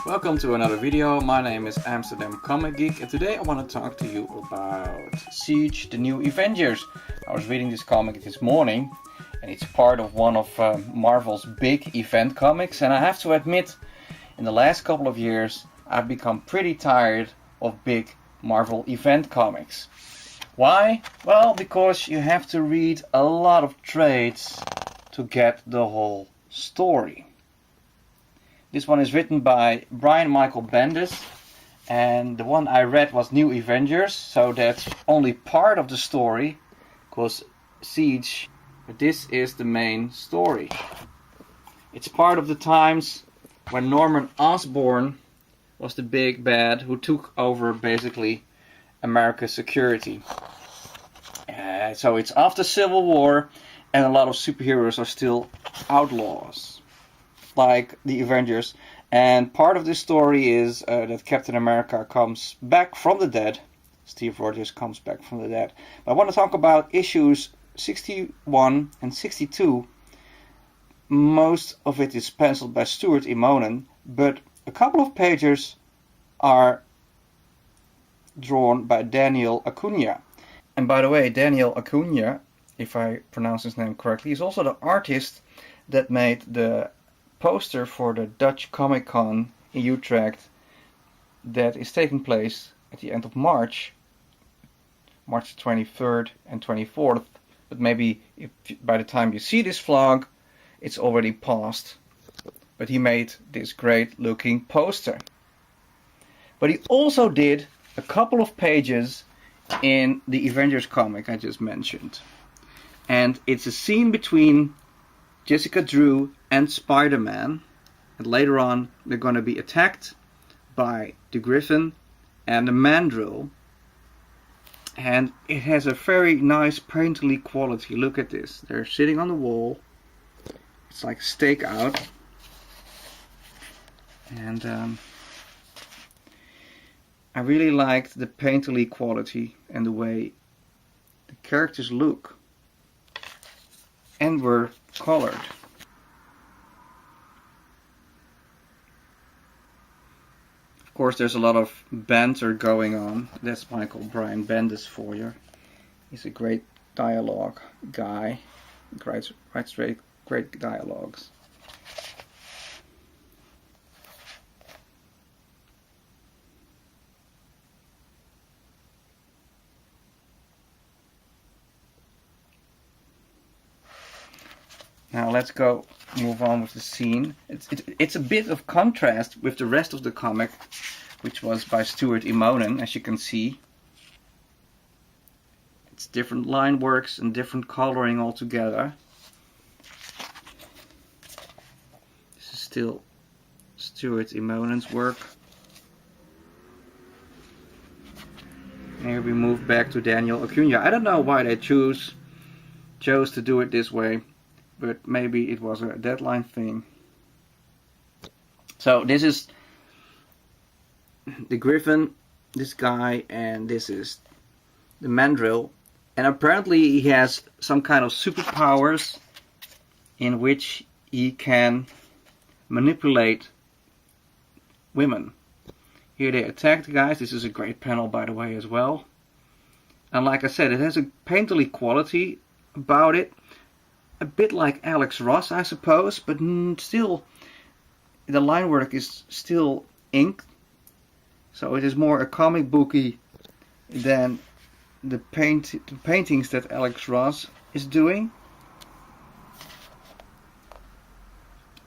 Welcome to another video. My name is Amsterdam Comic Geek and today I want to talk to you about Siege, the new Avengers. I was reading this comic this morning and it's part of one of Marvel's big event comics, and I have to admit, in the last couple of years I've become pretty tired of big Marvel event comics. Why? Well, because you have to read a lot of trades to get the whole story. This one is written by Brian Michael Bendis, and the one I read was New Avengers, so that's only part of the story, because Siege, but this is the main story. It's part of the times when Norman Osborn was the big bad who took over basically America's security. So it's after Civil War, and a lot of superheroes are still outlaws, like the Avengers. And part of this story is that Captain America comes back from the dead. Steve Rogers comes back from the dead. But I want to talk about issues 61 and 62. Most of it is penciled by Stuart Immonen, but a couple of pages are drawn by Daniel Acuña. And by the way, Daniel Acuña, if I pronounce his name correctly, is also the artist that made the poster for the Dutch Comic Con in Utrecht that is taking place at the end of March 23rd and 24th. But maybe if by the time you see this vlog, it's already passed. But he made this great looking poster. But he also did a couple of pages in the Avengers comic I just mentioned. And it's a scene between Jessica Drew and Spider-Man, and later on they're going to be attacked by the Griffin and the Mandrill, and it has a very nice painterly quality. Look at this, they're sitting on the wall, it's like stake out, and I really liked the painterly quality and the way the characters look and were colored. Of course, there's a lot of banter going on. That's Michael Brian Bendis for you. He's a great dialogue guy. Writes great dialogues. Now let's move on with the scene. It's a bit of contrast with the rest of the comic, which was by Stuart Immonen, as you can see. It's different line works and different coloring altogether. This is still Stuart Immonen's work. And here we move back to Daniel Acuña. I don't know why they chose to do it this way, but maybe it was a deadline thing. So this is the Griffin, this guy, and this is the Mandrill. And apparently he has some kind of superpowers in which he can manipulate women. Here they attack the guys. This is a great panel, by the way, as well. And like I said, it has a painterly quality about it. A bit like Alex Ross, I suppose, but still the line work is still inked, so it is more a comic booky than the paintings that Alex Ross is doing.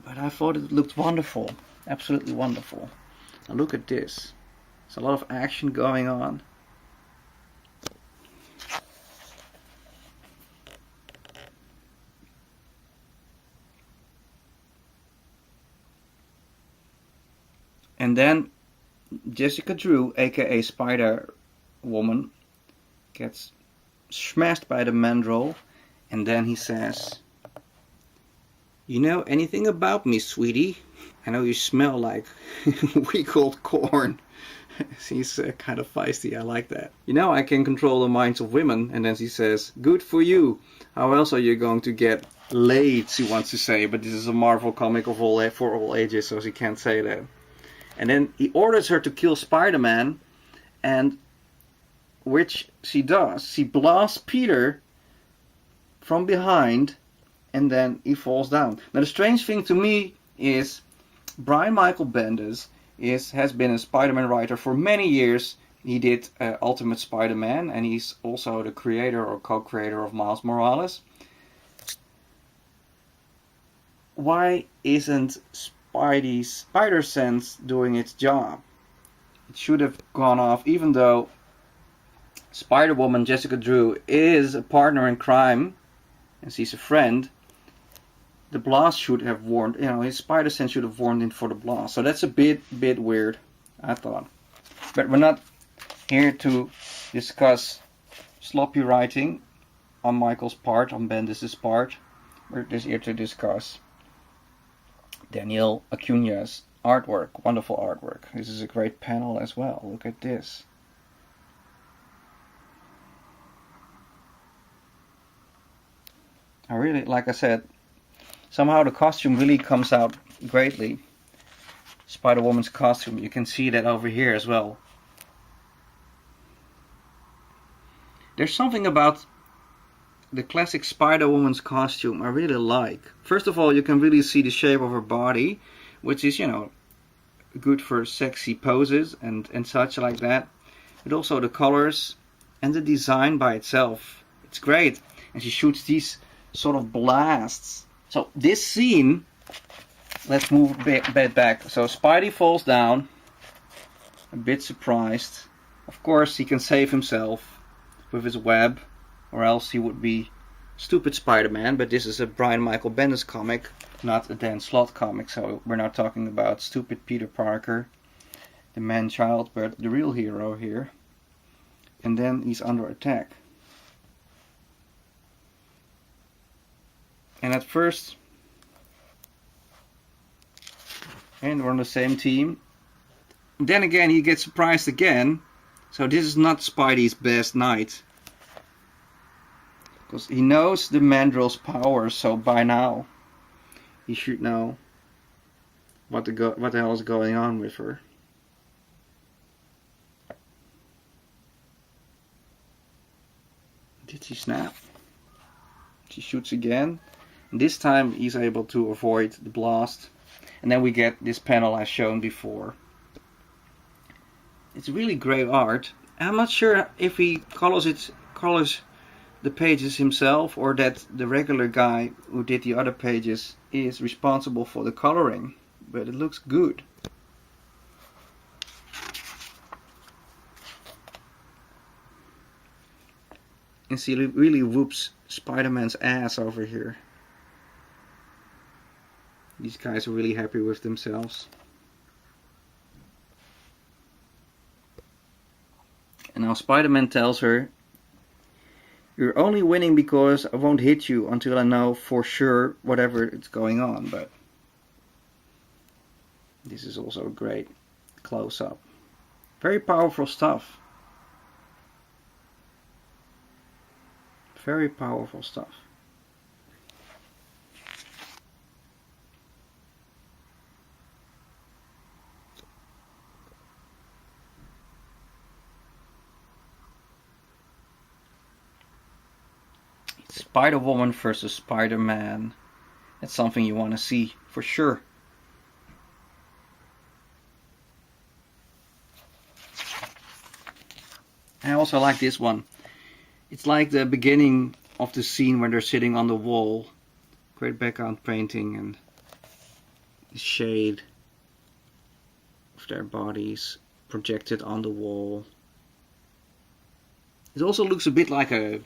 But I thought it looked wonderful, absolutely wonderful. Now look at this, there's a lot of action going on. And then Jessica Drew, aka Spider-Woman, gets smashed by the Mandrill, and then he says, "You know anything about me, sweetie? I know you smell like week old corn." He's kind of feisty, I like that. "You know I can control the minds of women." And then she says, "Good for you. How else are you going to get laid?" she wants to say, but this is a Marvel comic for all ages, so she can't say that. And then he orders her to kill Spider-Man, and which she does. She blasts Peter from behind, and then he falls down. Now the strange thing to me is Brian Michael Bendis has been a Spider-Man writer for many years. He did Ultimate Spider-Man, and he's also the creator or co-creator of Miles Morales. Why isn't Spidey's Spider Sense doing its job? It should have gone off, even though Spider-Woman Jessica Drew is a partner in crime and she's a friend. The blast should have warned, his Spider Sense should have warned him for the blast. So that's a bit weird, I thought. But we're not here to discuss sloppy writing on Michael's part, on Bendis' part. We're just here to discuss Daniel Acuña's artwork, wonderful artwork. This is a great panel as well. Look at this. I really, like I said, somehow the costume really comes out greatly. Spider-Woman's costume, you can see that over here as well. There's something about the classic Spider-Woman's costume I really like. First of all, you can really see the shape of her body, which is, good for sexy poses and such like that. But also the colors and the design by itself. It's great. And she shoots these sort of blasts. So this scene, let's move a bit back. So Spidey falls down, a bit surprised. Of course, he can save himself with his web, or else he would be stupid Spider-Man. But this is a Brian Michael Bendis comic, not a Dan Slott comic, so we're not talking about stupid Peter Parker, the man-child, but the real hero here. And then he's under attack. And at first, and we're on the same team. Then again, he gets surprised again. So this is not Spidey's best night. Because he knows the Mandrill's power, so by now he should know what the hell is going on with her. Did she snap? She shoots again. And this time he's able to avoid the blast. And then we get this panel as shown before. It's really great art. I'm not sure if he colors the pages himself, or that the regular guy who did the other pages is responsible for the coloring, but it looks good. And she really whoops Spider-Man's ass over here. These guys are really happy with themselves. And now Spider-Man tells her, "You're only winning because I won't hit you until I know for sure whatever is going on." But this is also a great close-up. Very powerful stuff. Very powerful stuff. Spider-Woman versus Spider-Man. That's something you want to see for sure. I also like this one. It's like the beginning of the scene when they're sitting on the wall. Great background painting and the shade of their bodies projected on the wall. It also looks a bit like an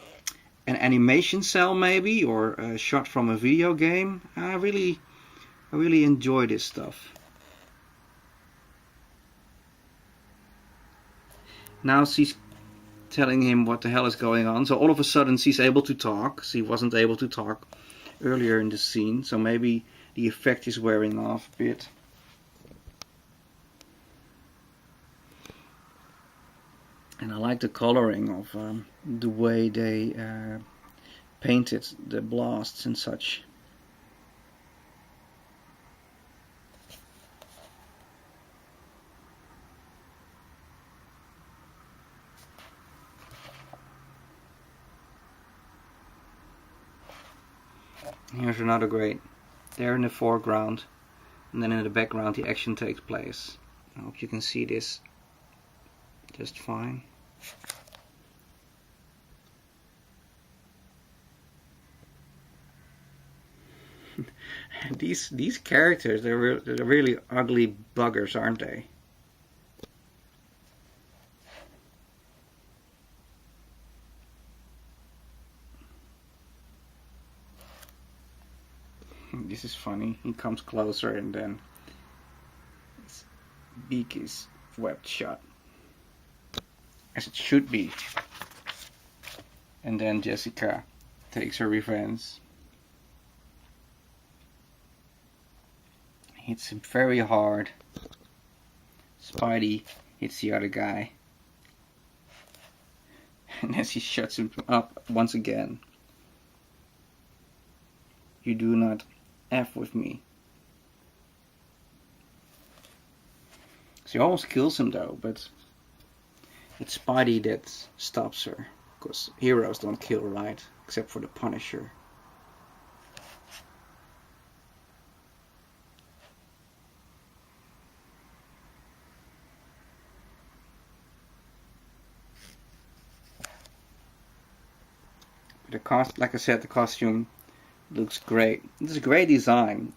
animation cell maybe, or a shot from a video game. I really enjoy this stuff. Now she's telling him what the hell is going on. So all of a sudden she's able to talk. She wasn't able to talk earlier in the scene, so maybe the effect is wearing off a bit. And I like the coloring of the way they painted the blasts and such. Here's another great. There in the foreground, and then in the background the action takes place. I hope you can see this just fine. These characters, they're really ugly buggers, aren't they? This is funny. He comes closer and then his beak is webbed shut, as it should be. And then Jessica takes her revenge. Hits him very hard. Spidey hits the other guy. And as he shuts him up once again. You do not F with me. She almost kills him though, but it's Spidey that stops her. Because heroes don't kill, right? Except for the Punisher. Like I said, the costume looks great. It's a great design.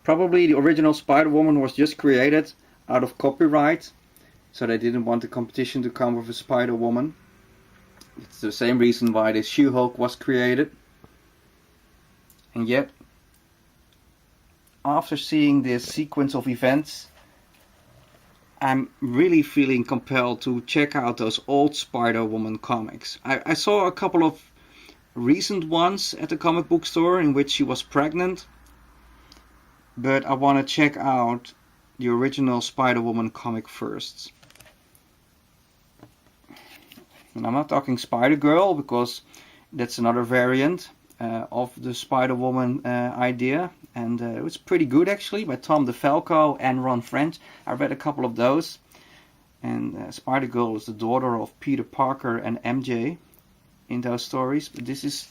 Probably the original Spider-Woman was just created out of copyright, so they didn't want the competition to come with a Spider-Woman. It's the same reason why the She-Hulk was created. And yet, after seeing this sequence of events, I'm really feeling compelled to check out those old Spider-Woman comics. I saw a couple of recent ones at the comic book store in which she was pregnant, but I want to check out the original Spider-Woman comic first. And I'm not talking Spider-Girl, because that's another variant of the Spider-Woman idea, and it was pretty good actually, by Tom DeFalco and Ron French. I read a couple of those, and Spider-Girl is the daughter of Peter Parker and MJ in those stories. But this is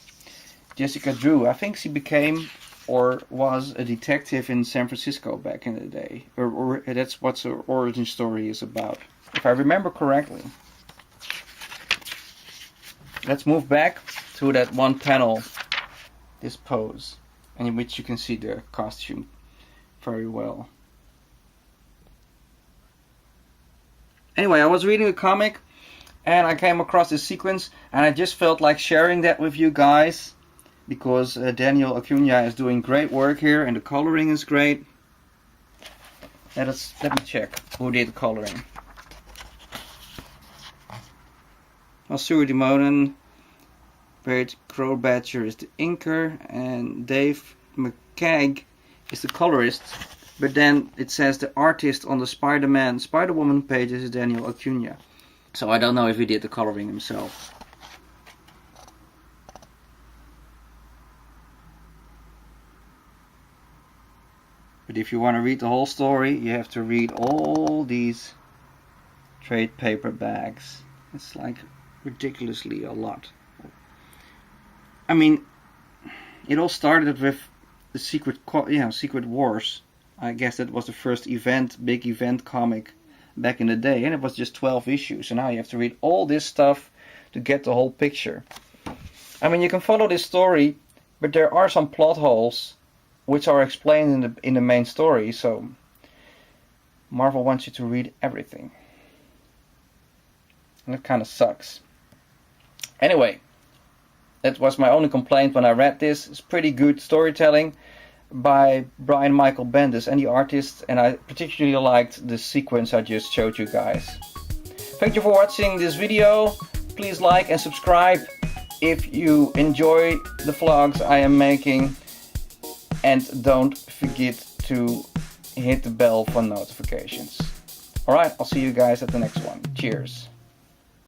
Jessica Drew. I think she became or was a detective in San Francisco back in the day, or that's what her origin story is about, if I remember correctly. Let's move back to that one panel, this pose, and in which you can see the costume very well. Anyway, I was reading a comic and I came across this sequence, and I just felt like sharing that with you guys, because Daniel Acuña is doing great work here and the coloring is great. Let me check who did the coloring. Well, Stuart Demonen, Barrett Crowbadger is the inker, and Dave McCagg is the colorist. But then it says the artist on the Spider-Man, Spider-Woman pages is Daniel Acuña. So I don't know if he did the coloring himself. But if you want to read the whole story, you have to read all these trade paperbacks. It's like ridiculously a lot. I mean, it all started with the Secret Wars. I guess that was the first big event comic back in the day, and it was just 12 issues. So now you have to read all this stuff to get the whole picture. I mean, you can follow this story, but there are some plot holes which are explained in the main story. So Marvel wants you to read everything, and it kind of sucks. Anyway, that was my only complaint when I read this. It's pretty good storytelling by Brian Michael Bendis and the artist, and I particularly liked the sequence I just showed you guys. Thank you for watching this video. Please like and subscribe if you enjoy the vlogs I am making, and don't forget to hit the bell for notifications. Alright, I'll see you guys at the next one. Cheers.